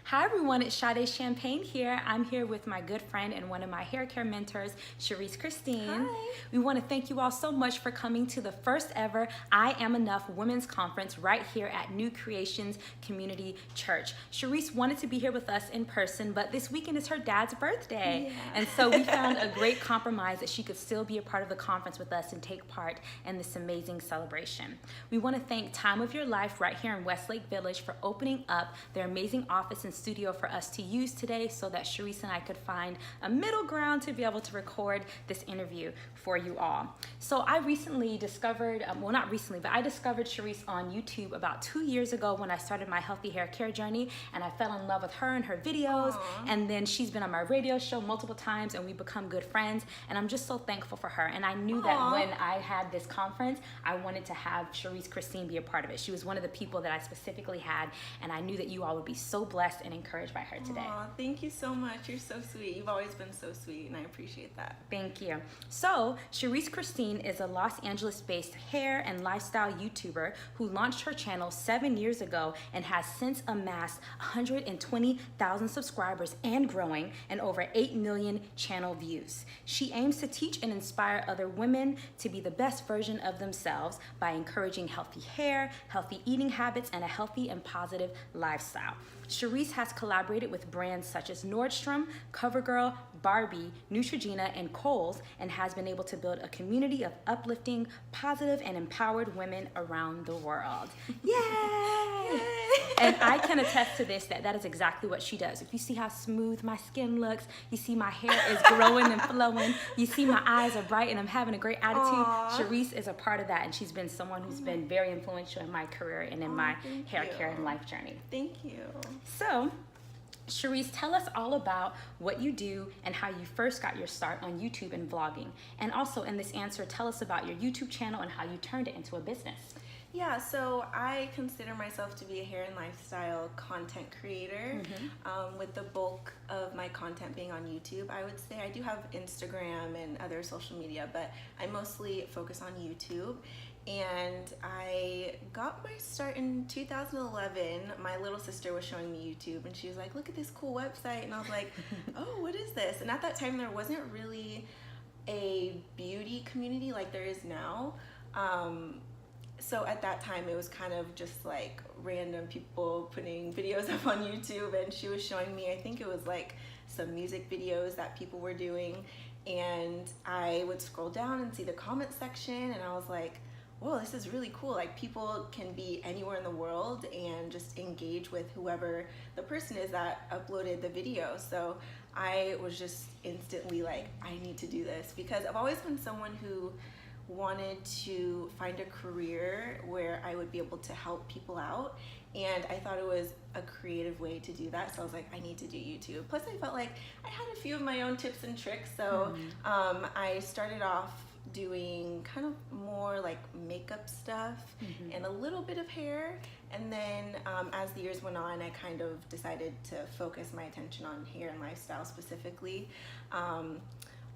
Hi everyone, it's Sade Champagne here. I'm here with my good friend and one of my hair care mentors, CHARISSE CHRISTINE. Hi. We want to thank you all so much for coming to the first ever I Am Enough Women's Conference right here at New Creations Community Church. CHARISSE wanted to be here with us in person, but this weekend is her dad's birthday. Yeah. And so we found a great compromise that she could still be a part of the conference with us and take part in this amazing celebration. We want to thank Time of Your Life right here in Westlake Village for opening up their amazing office and studio for us to use today so that CHARISSE and I could find a middle ground to be able to record this interview for you all. So I recently discovered, well not recently, but I discovered CHARISSE on YouTube about 2 years ago when I started my healthy hair care journey, and I fell in love with her and her videos. Aww. And then she's been on my radio show multiple times and we've become good friends, and I'm just so thankful for her. And I knew that Aww. when I had this conference, I wanted to have CHARISSE Christine be a part of it. She was one of the people that I specifically had, and I knew that you all would be so blessed and encouraged by her today. Aw, thank you so much. You're so sweet. You've always been so sweet, and I appreciate that. Thank you. So, CHARISSE Christine is a Los Angeles-based hair and lifestyle YouTuber who launched her channel 7 years ago and has since amassed 120,000 subscribers and growing, and over 8 million channel views. She aims to teach and inspire other women to be the best version of themselves by encouraging healthy hair, healthy eating habits, and a healthy and positive lifestyle. CHARISSE has collaborated with brands such as Nordstrom, CoverGirl, Barbie, Neutrogena, and Kohl's, and has been able to build a community of uplifting, positive, and empowered women around the world. Yay! And I can attest to this, that is exactly what she does. If you see how smooth my skin looks, you see my hair is growing and flowing, you see my eyes are bright and I'm having a great attitude, Aww. CHARISSE is a part of that, and she's been someone who's been very influential in my career and in my thank hair you. care and life journey. Thank you. So, CHARISSE, tell us all about what you do and how you first got your start on YouTube and vlogging. And also in this answer, tell us about your YouTube channel and how you turned it into a business. Yeah, so I consider myself to be a hair and lifestyle content creator, with the bulk of my content being on YouTube. I would say I do have Instagram and other social media, but I mostly focus on YouTube. And I got my start in 2011. My little sister was showing me YouTube and she was like, look at this cool website. And I was like, oh, what is this? And at that time there wasn't really a beauty community like there is now. So at that time it was kind of just like random people putting videos up on YouTube, and she was showing me, I think it was like some music videos that people were doing, and I would scroll down and see the comment section and I was like, whoa, this is really cool. Like, people can be anywhere in the world and just engage with whoever the person is that uploaded the video. So I was just instantly like, I need to do this, because I've always been someone who wanted to find a career where I would be able to help people out, and I thought it was a creative way to do that. So I was like, I need to do YouTube. Plus I felt like I had a few of my own tips and tricks. So I started off doing kind of more like makeup stuff and a little bit of hair, and then as the years went on, I kind of decided to focus my attention on hair and lifestyle specifically.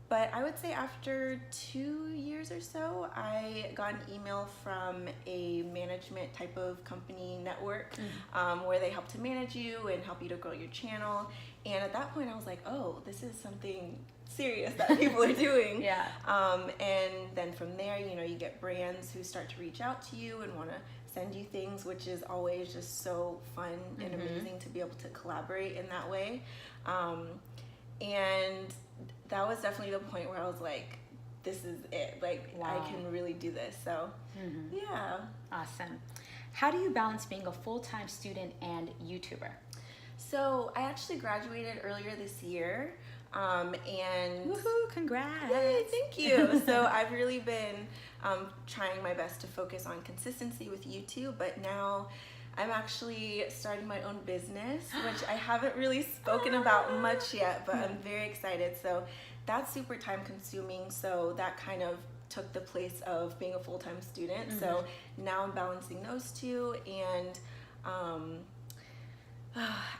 But I would say after 2 years or so, I got an email from a management type of company network where they help to manage you and help you to grow your channel. And at that point I was like, oh, this is something serious that people are doing. Yeah. And then from there, you know, you get brands who start to reach out to you and want to send you things, which is always just so fun and amazing to be able to collaborate in that way. And that was definitely the point where I was like, this is it. Like, wow. I can really do this. So, yeah. Awesome. How do you balance being a full-time student and YouTuber? So, I actually graduated earlier this year. And woohoo, congrats. Yay, thank you. So I've really been trying my best to focus on consistency with YouTube, but now I'm actually starting my own business, which I haven't really spoken about much yet, but I'm very excited. So that's super time consuming. So that kind of took the place of being a full-time student. So now I'm balancing those two, and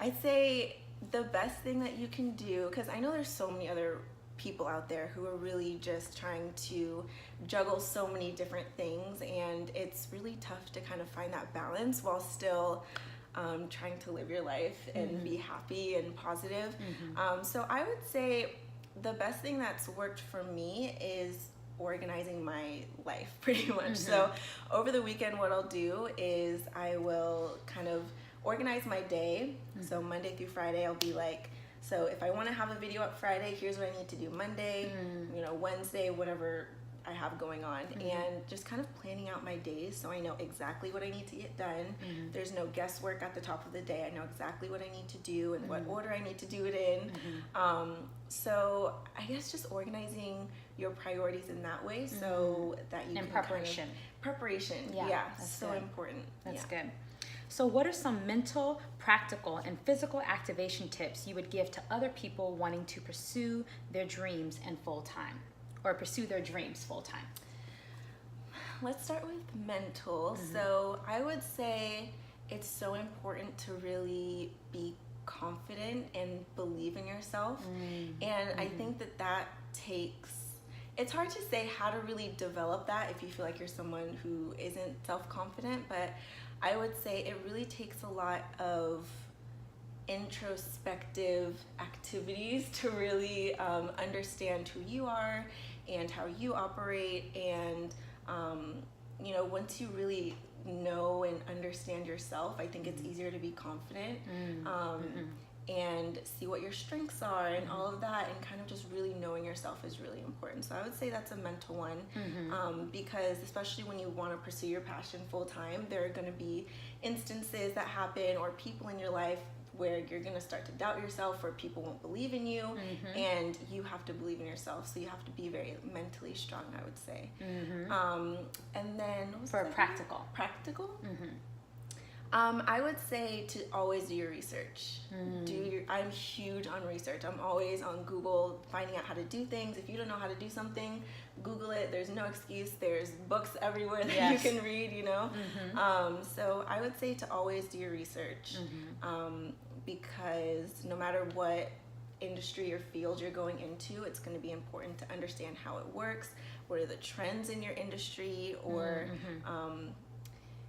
I'd say the best thing that you can do, because I know there's so many other people out there who are really just trying to juggle so many different things, and it's really tough to kind of find that balance while still trying to live your life and be happy and positive. So I would say the best thing that's worked for me is organizing my life pretty much. So over the weekend, what I'll do is I will kind of organize my day. So Monday through Friday, I'll be like, so if I want to have a video up Friday, here's what I need to do Monday, you know, Wednesday, whatever I have going on, and just kind of planning out my days so I know exactly what I need to get done. There's no guesswork at the top of the day. I know exactly what I need to do and what order I need to do it in. So I guess just organizing your priorities in that way so that you and can preparation. Preparation, yeah, so good. important. That's good. So what are some mental, practical, and physical activation tips you would give to other people wanting to pursue their dreams and full-time, or pursue their dreams full-time? Let's start with mental. So I would say it's so important to really be confident and believe in yourself. And I think that takes, it's hard to say how to really develop that if you feel like you're someone who isn't self-confident, but I would say it really takes a lot of introspective activities to really understand who you are and how you operate. And you know, once you really know and understand yourself, I think it's easier to be confident and see what your strengths are and all of that, and kind of just really knowing yourself is really important. So I would say that's a mental one, because especially when you want to pursue your passion full time, there are going to be instances that happen or people in your life where you're going to start to doubt yourself, or people won't believe in you, and you have to believe in yourself. So you have to be very mentally strong, I would say. And then for practical. I would say to always do your research. I'm huge on research. I'm always on Google finding out how to do things. If you don't know how to do something, Google it. There's no excuse. There's books everywhere that you can read, you know. So I would say to always do your research, because no matter what industry or field you're going into, it's going to be important to understand how it works, what are the trends in your industry, or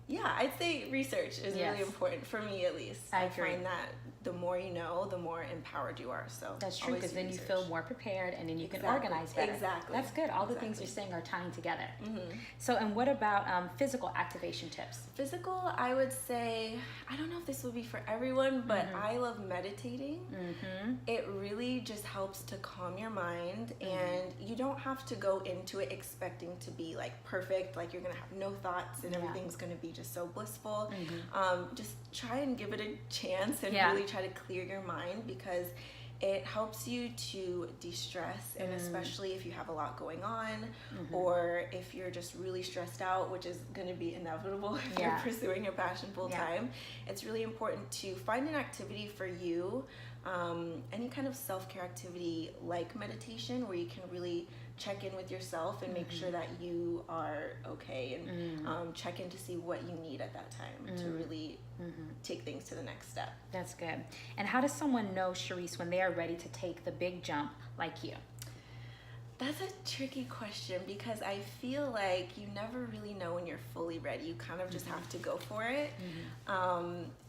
yeah, I'd say research is really important for me, at least. I find that the more you know, the more empowered you are. So that's true, because then you feel more prepared, and then you can organize better. That's good. All the things you're saying are tying together. So, and what about physical activation tips? Physical, I would say, I don't know if this would be for everyone, but I love meditating. It really just helps to calm your mind, and you don't have to go into it expecting to be like perfect, like you're gonna have no thoughts and everything's gonna be just so blissful. Just try and give it a chance and really try to clear your mind, because it helps you to de-stress, and especially if you have a lot going on, or if you're just really stressed out, which is going to be inevitable if you're pursuing your passion full time. It's really important to find an activity for you, any kind of self-care activity like meditation, where you can really check in with yourself and make sure that you are okay, and check in to see what you need at that time to really take things to the next step. That's good. And how does someone know, Charisse, when they are ready to take the big jump like you? That's a tricky question, because I feel like you never really know when you're fully ready. You kind of just have to go for it.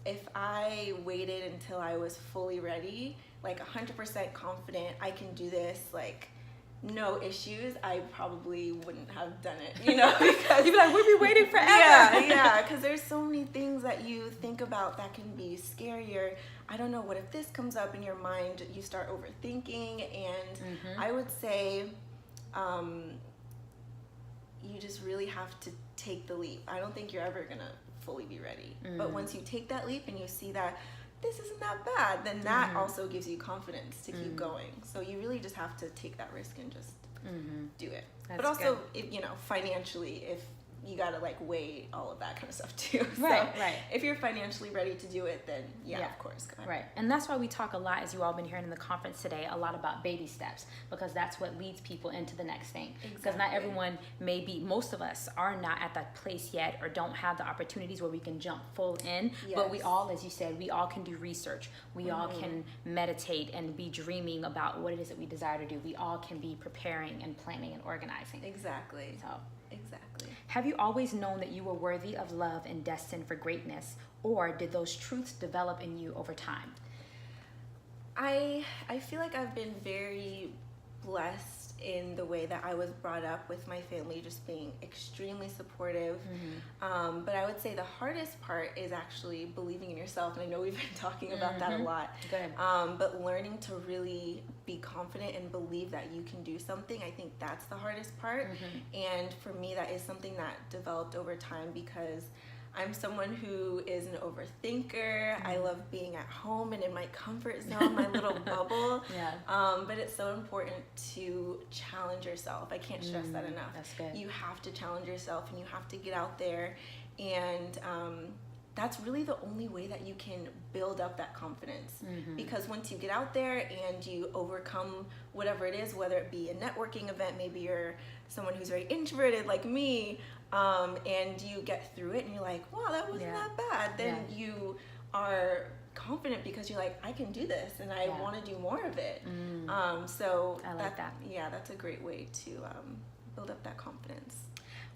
If I waited until I was fully ready, like 100% confident, I can do this, like no issues, I probably wouldn't have done it, you know, because you'd be like, we'd be waiting forever. Yeah, because there's so many things that you think about that can be scary, or I don't know, what if this comes up in your mind, you start overthinking, and I would say you just really have to take the leap. I don't think you're ever gonna fully be ready, but once you take that leap and you see that this isn't that bad, then that also gives you confidence to keep going. So you really just have to take that risk and just do it. But also, if, you know, financially, if you gotta like weigh all of that kind of stuff too. Right. If you're financially ready to do it, then of course. Right. And that's why we talk a lot, as you all been hearing in the conference today, a lot about baby steps, because that's what leads people into the next thing. Because not everyone may be, most of us are not at that place yet, or don't have the opportunities where we can jump full in. But we all, as you said, we all can do research. We all can meditate and be dreaming about what it is that we desire to do. We all can be preparing and planning and organizing. Exactly. So. Exactly. Have you always known that you were worthy of love and destined for greatness, or did those truths develop in you over time? I feel like I've been very blessed in the way that I was brought up, with my family just being extremely supportive. But I would say the hardest part is actually believing in yourself, and I know we've been talking about that a lot. Good. But learning to really be confident and believe that you can do something, I think that's the hardest part. And for me, that is something that developed over time, because I'm someone who is an overthinker. I love being at home and in my comfort zone, my little bubble. But it's so important to challenge yourself. I can't stress that enough. That's good. You have to challenge yourself, and you have to get out there. And that's really the only way that you can build up that confidence. Because once you get out there and you overcome whatever it is, whether it be a networking event, maybe you're someone who's very introverted like me, and you get through it and you're like, wow, that wasn't that bad. Then you are confident because you're like, I can do this, and I want to do more of it. So I like that. Yeah, that's a great way to build up that confidence.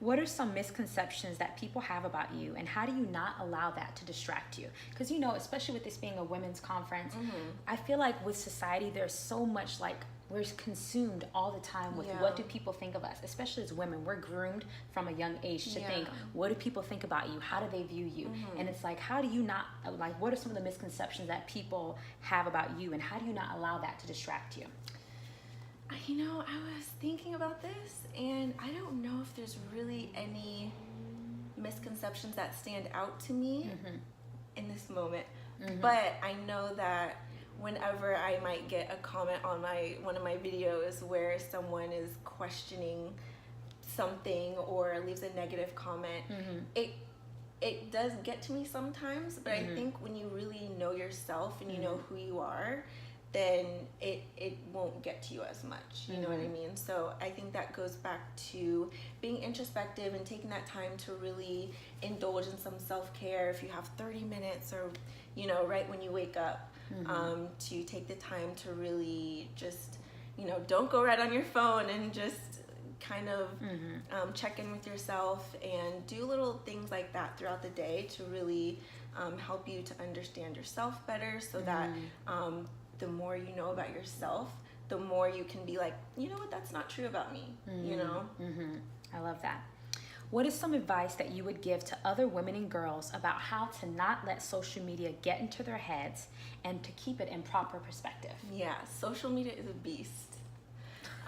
What are some misconceptions that people have about you, and how do you not allow that to distract you? Because, you know, especially with this being a women's conference, I feel like with society, there's so much, like, we're consumed all the time with what do people think of us, especially as women. We're groomed from a young age to think, what do people think about you? How do they view you? And it's like, how do you not, like, what are some of the misconceptions that people have about you, and how do you not allow that to distract you? You know, I was thinking about this, and I don't know if there's really any misconceptions that stand out to me in this moment. But I know that whenever I might get a comment on one of my videos where someone is questioning something or leaves a negative comment, it does get to me sometimes. But I think when you really know yourself and you know who you are, then it won't get to you as much. You know what I mean? So I think that goes back to being introspective and taking that time to really indulge in some self-care. If you have 30 minutes or, you know, right when you wake up, to take the time to really just, you know, don't go right on your phone, and just kind of check in with yourself and do little things like that throughout the day to really help you to understand yourself better, so that the more you know about yourself, the more you can be like, you know what, that's not true about me, you know? I love that. What is some advice that you would give to other women and girls about how to not let social media get into their heads and to keep it in proper perspective? Yeah, social media is a beast.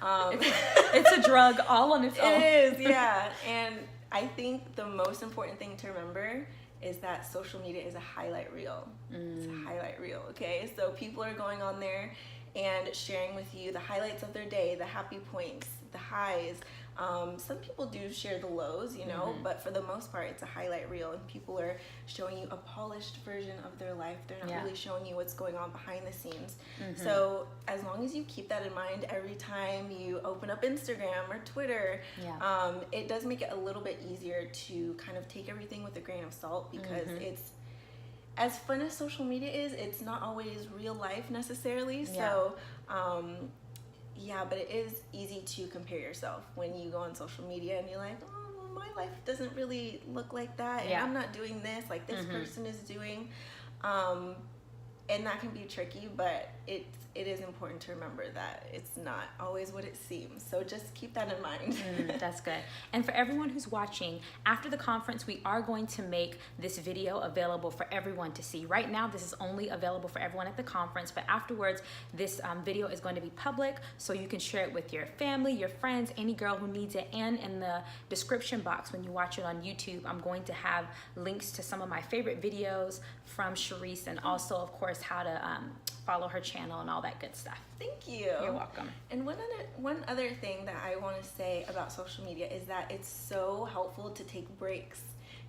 It's a drug all on its own. It is, yeah. And I think the most important thing to remember is that social media is a highlight reel. It's a highlight reel, okay? So people are going on there and sharing with you the highlights of their day, the happy points, the highs. Some people do share the lows, you know, but for the most part, it's a highlight reel, and people are showing you a polished version of their life. They're not really showing you what's going on behind the scenes. So as long as you keep that in mind every time you open up Instagram or Twitter, it does make it a little bit easier to kind of take everything with a grain of salt, because it's, as fun as social media is, it's not always real life necessarily. So yeah, but it is easy to compare yourself when you go on social media and you're like, oh, well, my life doesn't really look like that, and I'm not doing this like this person is doing. And that can be tricky, but it is important to remember that it's not always what it seems. So just keep that in mind. That's good. And for everyone who's watching, after the conference, we are going to make this video available for everyone to see. Right now, this is only available for everyone at the conference, but afterwards, this video is going to be public, so you can share it with your family, your friends, any girl who needs it. And in the description box, when you watch it on YouTube, I'm going to have links to some of my favorite videos from Charisse, and also, of course, how to follow her channel and all that good stuff. Thank you. You're welcome. And one other thing that I want to say about social media is that it's so helpful to take breaks.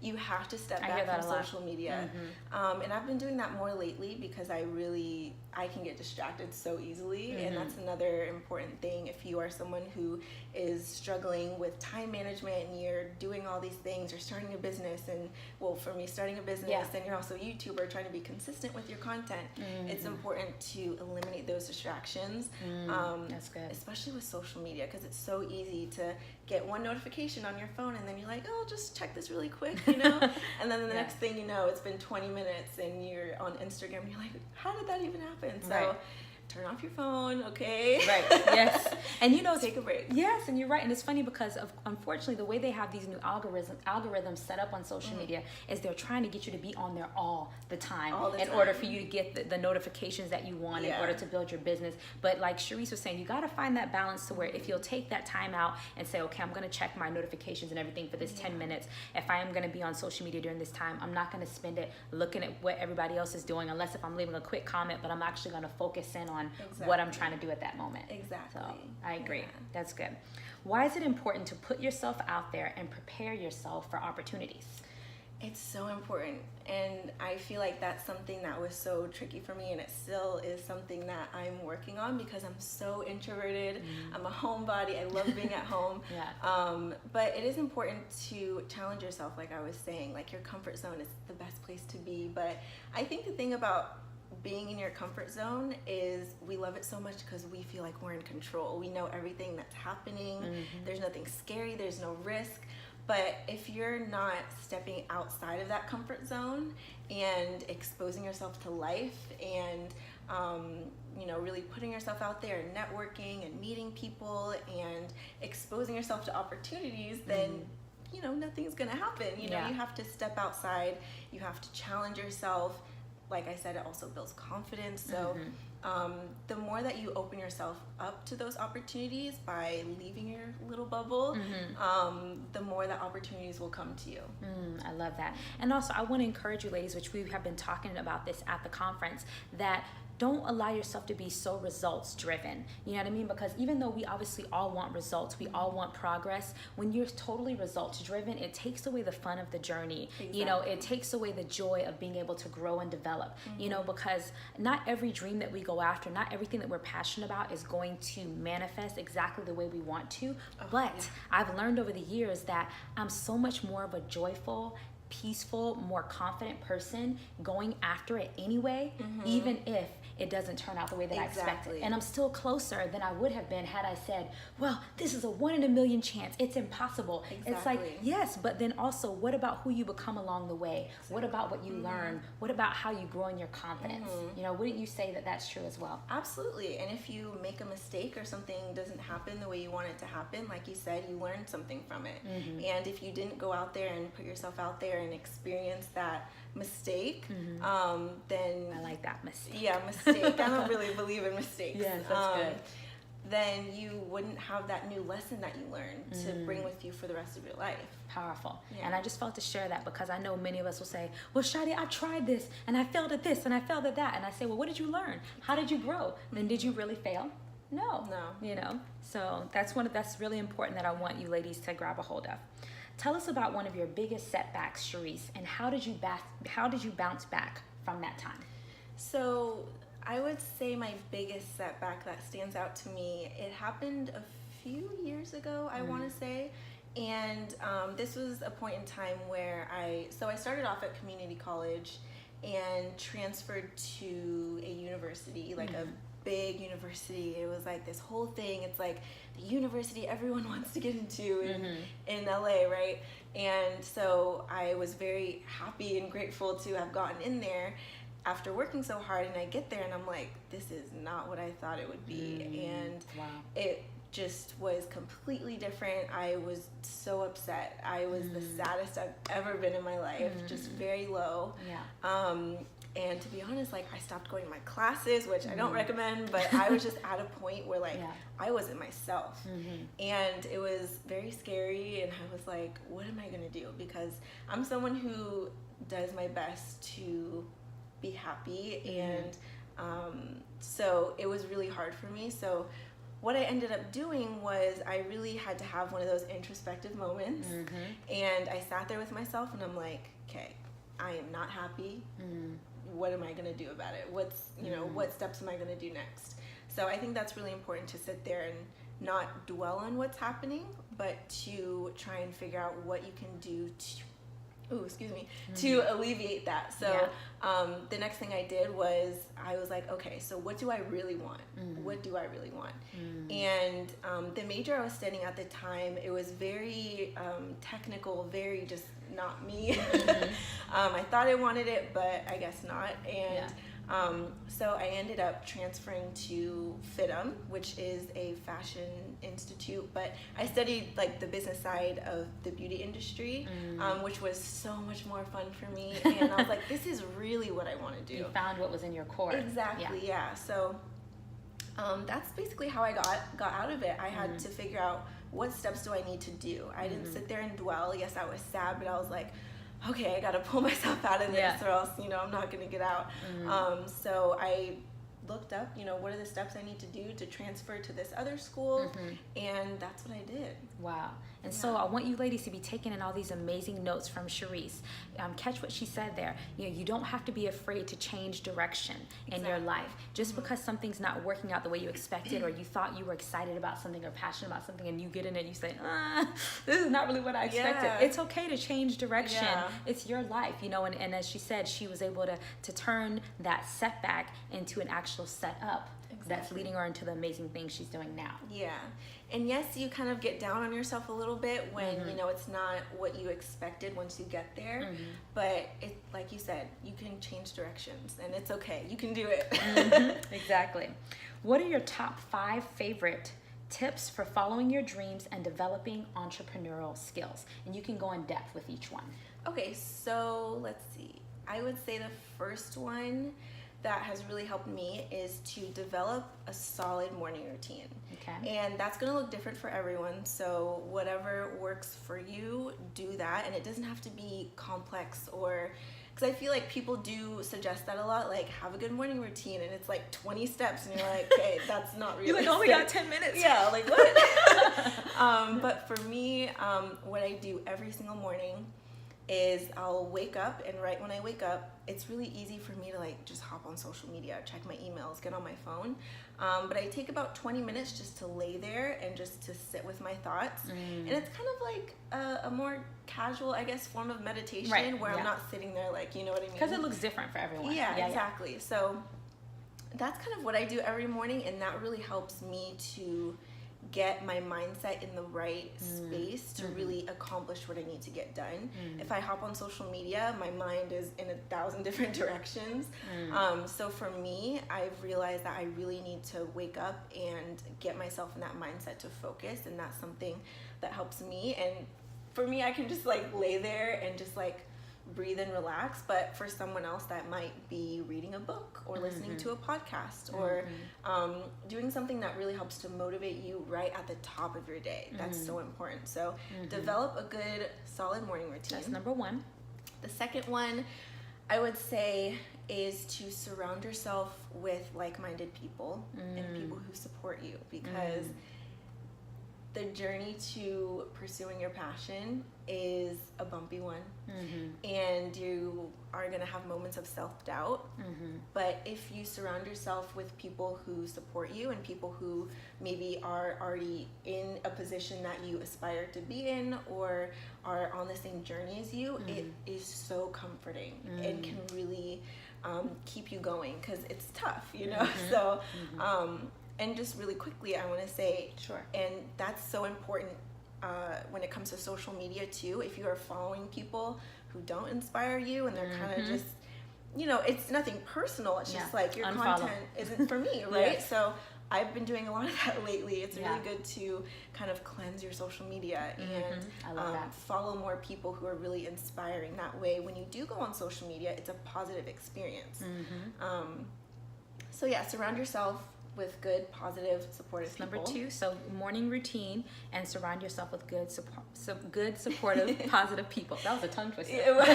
you have to step I hear back that from a lot. social media. And I've been doing that more lately because I can get distracted so easily. And that's another important thing. If you are someone who is struggling with time management and you're doing all these things, you're starting a business, and well, for me, starting a business, and you're also a YouTuber trying to be consistent with your content, it's important to eliminate those distractions. That's good. Especially with social media, because it's so easy to get one notification on your phone and then you're like, oh, I'll just check this really quick, you know? And then the next thing you know, it's been 20 minutes and you're on Instagram and you're like, how did that even happen? So turn off your phone, okay? Right. Yes. And you know, take a break. Yes, and you're right. And it's funny because of, unfortunately, the way they have these new algorithms set up on social media is they're trying to get you to be on there all the time in order for you to get the notifications that you want in order to build your business. But like Charisse was saying, you got to find that balance to where if you'll take that time out and say, okay, I'm going to check my notifications and everything for this 10 minutes. If I am going to be on social media during this time, I'm not going to spend it looking at what everybody else is doing, unless if I'm leaving a quick comment, but I'm actually going to focus in on what I'm trying to do at that moment. Exactly. So I agree. That's good. Why is it important to put yourself out there and prepare yourself for opportunities? It's so important, and I feel like that's something that was so tricky for me, and it still is something that I'm working on because I'm so introverted. I'm a homebody. I love being at home. But it is important to challenge yourself, like I was saying. Like, your comfort zone is the best place to be. But I think the thing about being in your comfort zone is we love it so much because we feel like we're in control. We know everything that's happening. There's nothing scary. There's no risk. But if you're not stepping outside of that comfort zone and exposing yourself to life and you know, really putting yourself out there and networking and meeting people and exposing yourself to opportunities, then you know, nothing's gonna happen. You know, you have to step outside. You have to challenge yourself. Like I said, it also builds confidence. So the more that you open yourself up to those opportunities by leaving your little bubble, the more that opportunities will come to you. I love that. And also, I want to encourage you ladies, which we have been talking about this at the conference, that don't allow yourself to be so results driven. You know what I mean? Because even though we obviously all want results, we all want progress, when you're totally results driven, it takes away the fun of the journey. You know, it takes away the joy of being able to grow and develop, you know, because not every dream that we go after, not everything that we're passionate about is going to manifest exactly the way we want to. But I've learned over the years that I'm so much more of a joyful, peaceful, more confident person going after it anyway, even if it doesn't turn out the way that I expected. And I'm still closer than I would have been had I said, well, this is a 1 in a million chance. It's impossible. It's like, yes, but then also, what about who you become along the way? What about what you learn? What about how you grow in your confidence? You know, wouldn't you say that that's true as well? Absolutely. And if you make a mistake or something doesn't happen the way you want it to happen, like you said, you learned something from it. And if you didn't go out there and put yourself out there and experience that mistake, then I like that mistake. Yeah, mistake. I don't really believe in mistakes. Yes, that's good. Then you wouldn't have that new lesson that you learned to bring with you for the rest of your life. Powerful. And I just felt to share that because I know many of us will say, well, Sade, I tried this and I failed at this and I failed at that. And I say, well, what did you learn? How did you grow? Then did you really fail? No. You know, so that's really important that I want you ladies to grab a hold of. Tell us about one of your biggest setbacks, Charisse, and how did you bounce back from that time? So I would say my biggest setback that stands out to me, it happened a few years ago, I want to say. And this was a point in time where I started off at community college and transferred to a university, like a big university. It was like this whole thing. It's like the university everyone wants to get into in LA, right? And so I was very happy and grateful to have gotten in there after working so hard. And I get there and I'm like, this is not what I thought it would be. And it just was completely different. I was so upset. I was the saddest I've ever been in my life, just very low. And to be honest, like, I stopped going to my classes, which I don't recommend, but I was just at a point where, like, I wasn't myself. And it was very scary, and I was like, what am I going to do? Because I'm someone who does my best to be happy, and so it was really hard for me. So what I ended up doing was I really had to have one of those introspective moments. And I sat there with myself and I'm like, okay, I am not happy. What am I going to do about it? What's, you know, what steps am I going to do next? So I think that's really important, to sit there and not dwell on what's happening, but to try and figure out what you can do to alleviate that. So the next thing I did was I was like, okay, so what do I really want? What do I really want? And the major I was studying at the time, it was very technical, very just not me. I thought I wanted it, but I guess not. And so I ended up transferring to FITM, which is a fashion institute, but I studied like the business side of the beauty industry, which was so much more fun for me. And I was like, this is really what I want to do. You found what was in your core. Exactly, yeah. So that's basically how I got out of it. I had to figure out, what steps do I need to do? I didn't sit there and dwell. Yes, I was sad, but I was like, okay, I got to pull myself out of this, or else, you know, I'm not going to get out. So I looked up, you know, what are the steps I need to do to transfer to this other school, and that's what I did. Wow. And so I want you ladies to be taking in all these amazing notes from CHARISSE. Catch what she said there. You know, you don't have to be afraid to change direction in your life. Just because something's not working out the way you expected, or you thought you were excited about something or passionate about something, and you get in it and you say, this is not really what I expected. It's okay to change direction. It's your life, you know, and as she said, she was able to turn that setback into an actual setup that's leading her into the amazing things she's doing now. Yeah. And yes, you kind of get down on yourself a little bit when, you know, it's not what you expected once you get there. But it, like you said, you can change directions, and it's okay. You can do it. Exactly. What are your top 5 favorite tips for following your dreams and developing entrepreneurial skills? And you can go in depth with each one. Okay, so let's see. I would say the first one that has really helped me is to develop a solid morning routine. Okay. And that's going to look different for everyone. So whatever works for you, do that. And it doesn't have to be complex, or because I feel like people do suggest that a lot, like have a good morning routine, and it's like 20 steps, and you're like, okay, that's not really. You like only got 10 minutes. Yeah, like what? But for me, what I do every single morning is I'll wake up, and right when I wake up, it's really easy for me to like just hop on social media, check my emails, get on my phone. But I take about 20 minutes just to lay there and just to sit with my thoughts. And it's kind of like a more casual, I guess, form of meditation, where I'm not sitting there like, you know what I mean? Because it looks different for everyone. Yeah, exactly. So that's kind of what I do every morning, and that really helps me to get my mindset in the right space to really accomplish what I need to get done. If I hop on social media, my mind is in 1,000 different directions. So for me, I've realized that I really need to wake up and get myself in that mindset to focus, and that's something that helps me. And for me, I can just like lay there and just like breathe and relax, but for someone else that might be reading a book or listening to a podcast or doing something that really helps to motivate you right at the top of your day. That's so important. So develop a good solid morning routine. That's number 1. The second one I would say is to surround yourself with like-minded people and people who support you, because the journey to pursuing your passion is a bumpy one, and you are going to have moments of self-doubt. But if you surround yourself with people who support you and people who maybe are already in a position that you aspire to be in or are on the same journey as you, it is so comforting and can really keep you going, because it's tough, you know? So and just really quickly, I want to say, and that's so important when it comes to social media too. If you are following people who don't inspire you and they're kind of just, you know, it's nothing personal. It's just like your content isn't for me, right? So I've been doing a lot of that lately. It's really good to kind of cleanse your social media and follow more people who are really inspiring. That way, when you do go on social media, it's a positive experience. So yeah, surround yourself with good, positive, supportive people. Number 2, so morning routine, and surround yourself with good, good, supportive, positive people. That was a tongue twister. It was.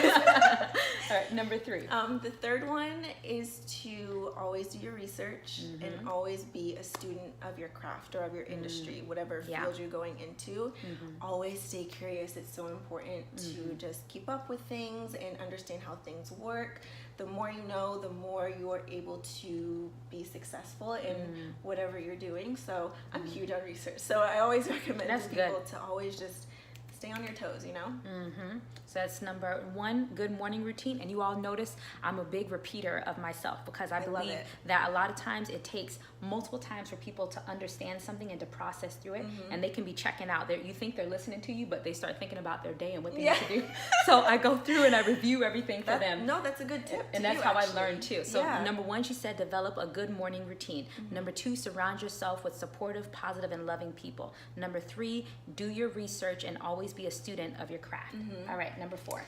All right, number 3. The third one is to always do your research and always be a student of your craft or of your industry, whatever field you're going into. Always stay curious. It's so important to just keep up with things and understand how things work. The more you know, the more you are able to be successful in whatever you're doing. So I'm huge on research. So I always recommend to people to always just stay on your toes, you know? So that's number 1, good morning routine. And you all notice I'm a big repeater of myself because I believe that a lot of times it takes multiple times for people to understand something and to process through it. And they can be checking out. You think they're listening to you, but they start thinking about their day and what they need to do. So I go through and I review everything for them. No, that's a good tip. And that's how I learned too. So number 1, she said, develop a good morning routine. Number 2, surround yourself with supportive, positive, and loving people. Number 3, do your research and always be a student of your craft. All right, number 4.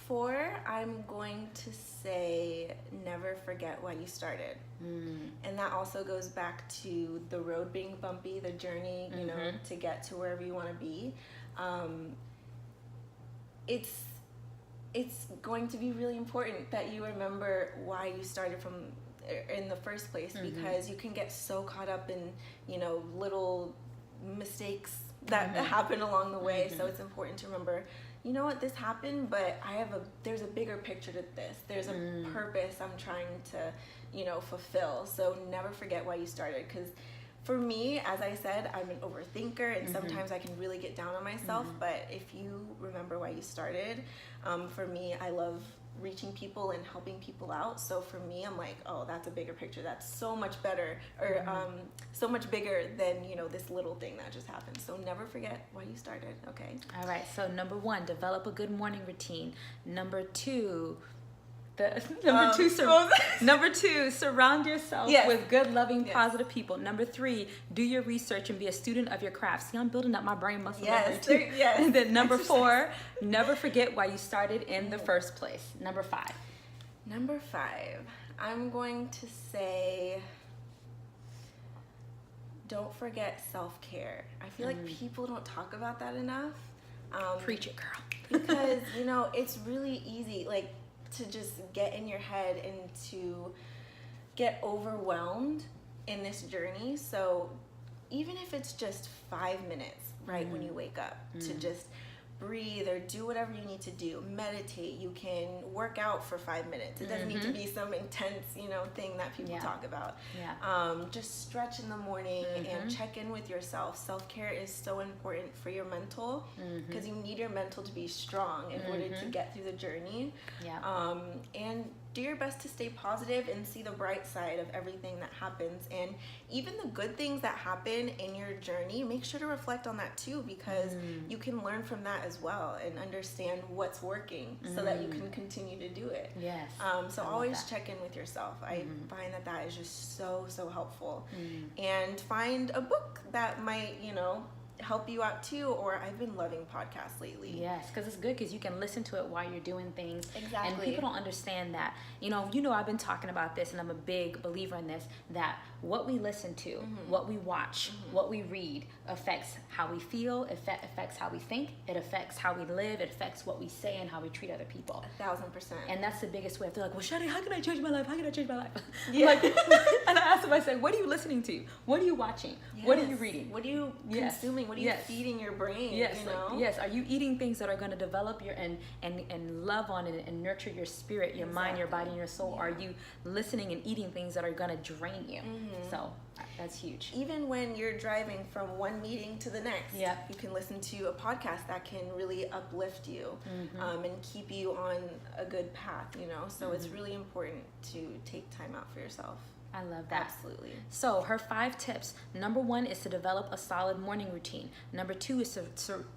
4, I'm going to say never forget why you started. And that also goes back to the road being bumpy, the journey, you know, to get to wherever you want to be. It's going to be really important that you remember why you started from in the first place, because you can get so caught up in, you know, little mistakes that happen along the way. So it's important to remember, you know what, this happened, but there's a bigger picture to this. There's a purpose I'm trying to, you know, fulfill. So never forget why you started, because for me, as I said, I'm an overthinker, and sometimes I can really get down on myself. But if you remember why you started, for me, I love reaching people and helping people out. So for me, I'm like, oh, that's a bigger picture. That's so much better, or so much bigger than, you know, this little thing that just happened. So never forget why you started. Okay. All right. So number 1, develop a good morning routine. Number 2, number two, surround yourself with good, loving, positive people. Number 3, do your research and be a student of your craft. See, I'm building up my brain muscle. And then number 4, never forget why you started in the first place. Number 5. Number 5, I'm going to say, don't forget self-care. I feel like people don't talk about that enough. Preach it, girl. Because, you know, it's really easy, like, to just get in your head and to get overwhelmed in this journey. So even if it's just 5 minutes, right, when you wake up, to just breathe or do whatever you need to do, meditate. You can work out for 5 minutes. It doesn't need to be some intense, you know, thing that people talk about. Just stretch in the morning and check in with yourself. Self-care is so important for your mental, because you need your mental to be strong in order to get through the journey. And do your best to stay positive and see the bright side of everything that happens. And even the good things that happen in your journey, make sure to reflect on that too, because you can learn from that as well and understand what's working so that you can continue to do it. So always check in with yourself. I find that that is just so, so helpful. And find a book that might, you know, help you out too. Or I've been loving podcasts lately. Yes, because it's good because you can listen to it while you're doing things. Exactly. And people don't understand that. You know, I've been talking about this, and I'm a big believer in this, that what we listen to, what we watch, what we read affects how we feel, affects how we think, it affects how we live, it affects what we say and how we treat other people. 1000%. And that's the biggest way. They're like, well, Sade, how can I change my life? How can I change my life? Yeah. Like, and I ask them, I say, what are you listening to? What are you watching? What are you reading? What are you consuming? What are you feeding your brain? Yes, you know? yes. Are you eating things that are going to develop your and love on and nurture your spirit, your mind, your body, and your soul? Are you listening and eating things that are going to drain you? So that's huge. Even when you're driving from one meeting to the next, you can listen to a podcast that can really uplift you and keep you on a good path, you know? So it's really important to take time out for yourself. I love that. Absolutely. So her 5 tips. Number 1 is to develop a solid morning routine. Number 2 is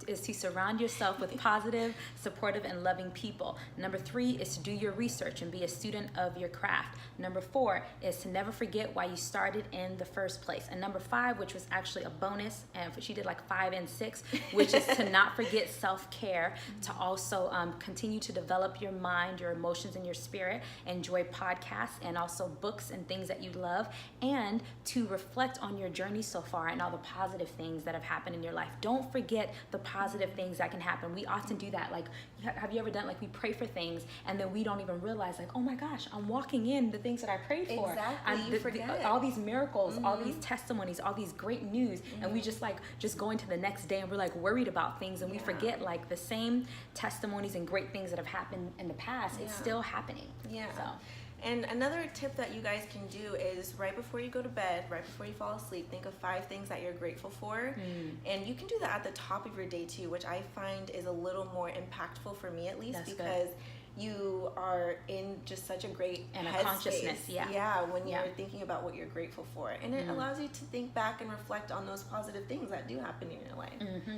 to surround yourself with positive, supportive, and loving people. Number 3 is to do your research and be a student of your craft. Number 4 is to never forget why you started in the first place. And number 5, which was actually a bonus, and she did like 5 and 6, which is to not forget self-care, to also continue to develop your mind, your emotions, and your spirit. Enjoy podcasts and also books and things that you you love, and to reflect on your journey so far and all the positive things that have happened in your life. Don't forget the positive things that can happen. We often do that. Like, have you ever done, like, we pray for things and then we don't even realize, like, oh my gosh, I'm walking in the things that I prayed for. Exactly. You forget all these miracles, all these testimonies, all these great news, and we just go into the next day and we're like worried about things, and we forget, like, the same testimonies and great things that have happened in the past, it's still happening. So. And another tip that you guys can do is right before you go to bed, right before you fall asleep, think of 5 things that you're grateful for. And you can do that at the top of your day too, which I find is a little more impactful for me, at least. That's because good. You are in just such a great and a consciousness, when you're thinking about what you're grateful for, and it allows you to think back and reflect on those positive things that do happen in your life.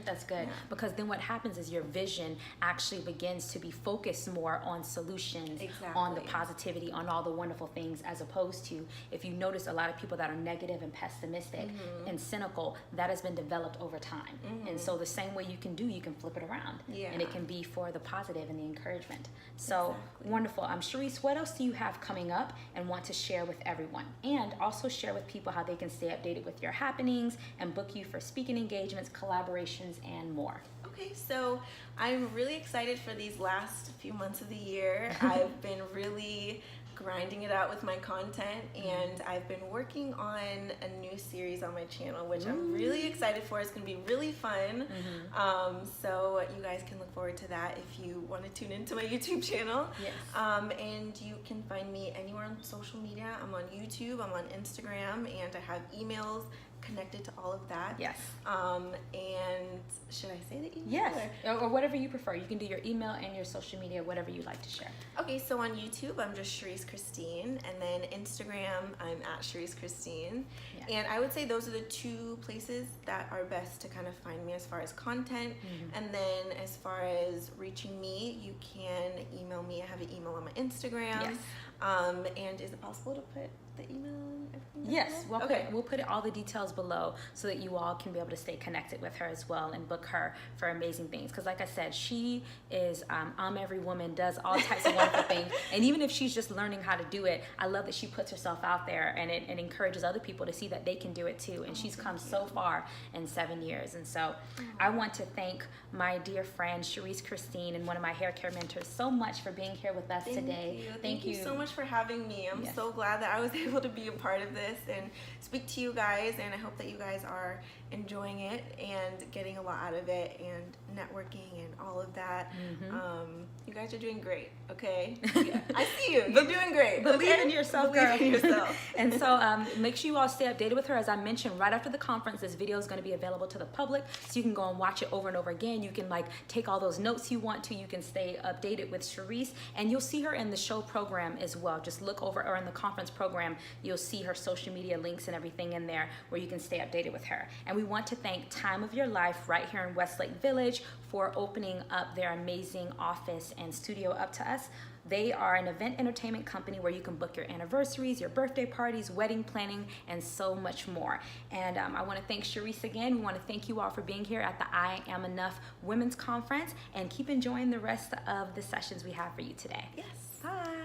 That's good, because then what happens is your vision actually begins to be focused more on solutions, on the positivity, on all the wonderful things, as opposed to, if you notice, a lot of people that are negative and pessimistic and cynical, that has been developed over time. And so the same way you can flip it around, and it can be for the positive and the encouragement. So wonderful. Charisse, what else do you have coming up and want to share with everyone? And also share with people how they can stay updated with your happenings and book you for speaking engagements, collaborations, and more. Okay, so I'm really excited for these last few months of the year. I've been really grinding it out with my content, and I've been working on a new series on my channel, which I'm really excited for. It's going to be really fun. So you guys can look forward to that if you want to tune into my YouTube channel. And you can find me anywhere on social media. I'm on YouTube, I'm on Instagram, and I have emails connected to all of that. And should I say the email? Yes, or whatever you prefer. You can do your email and your social media, whatever you like to share. Okay, so on YouTube, I'm just CHARISSE CHRISTINE, and then Instagram, I'm at CHARISSE CHRISTINE. And I would say those are the 2 places that are best to kind of find me as far as content. And then as far as reaching me, you can email me. I have an email on my Instagram. And is it possible to put the email and everything? Yes, we'll put all the details below so that you all can be able to stay connected with her as well and book her for amazing things. Because like I said, she is every woman, does all types of wonderful things. And even if she's just learning how to do it, I love that she puts herself out there, and it encourages other people to see that they can do it too. And she's come so far in 7 years. And so I want to thank my dear friend CHARISSE CHRISTINE and one of my hair care mentors so much for being here with us today. Thank you so much for having me. I'm so glad that I was able to be a part of this and speak to you guys, and I hope that you guys are enjoying it and getting a lot out of it and networking and all of that. You guys are doing great, okay? I see you. You're doing great. Believe in yourself, girl. Believe in yourself. And so make sure you all stay updated with her. As I mentioned, right after the conference, this video is going to be available to the public, so you can go and watch it over and over again. You can take all those notes you want to. You can stay updated with CHARISSE, and you'll see her in the show program as well. Just look over, or in the conference program, you'll see her social media links and everything in there where you can stay updated with her. And we want to thank Time of Your Life right here in Westlake Village for opening up their amazing office and studio up to us. They are an event entertainment company where you can book your anniversaries, your birthday parties, wedding planning, and so much more. And I want to thank CHARISSE again. We want to thank you all for being here at the I Am Enough Women's Conference, and keep enjoying the rest of the sessions we have for you today. Bye.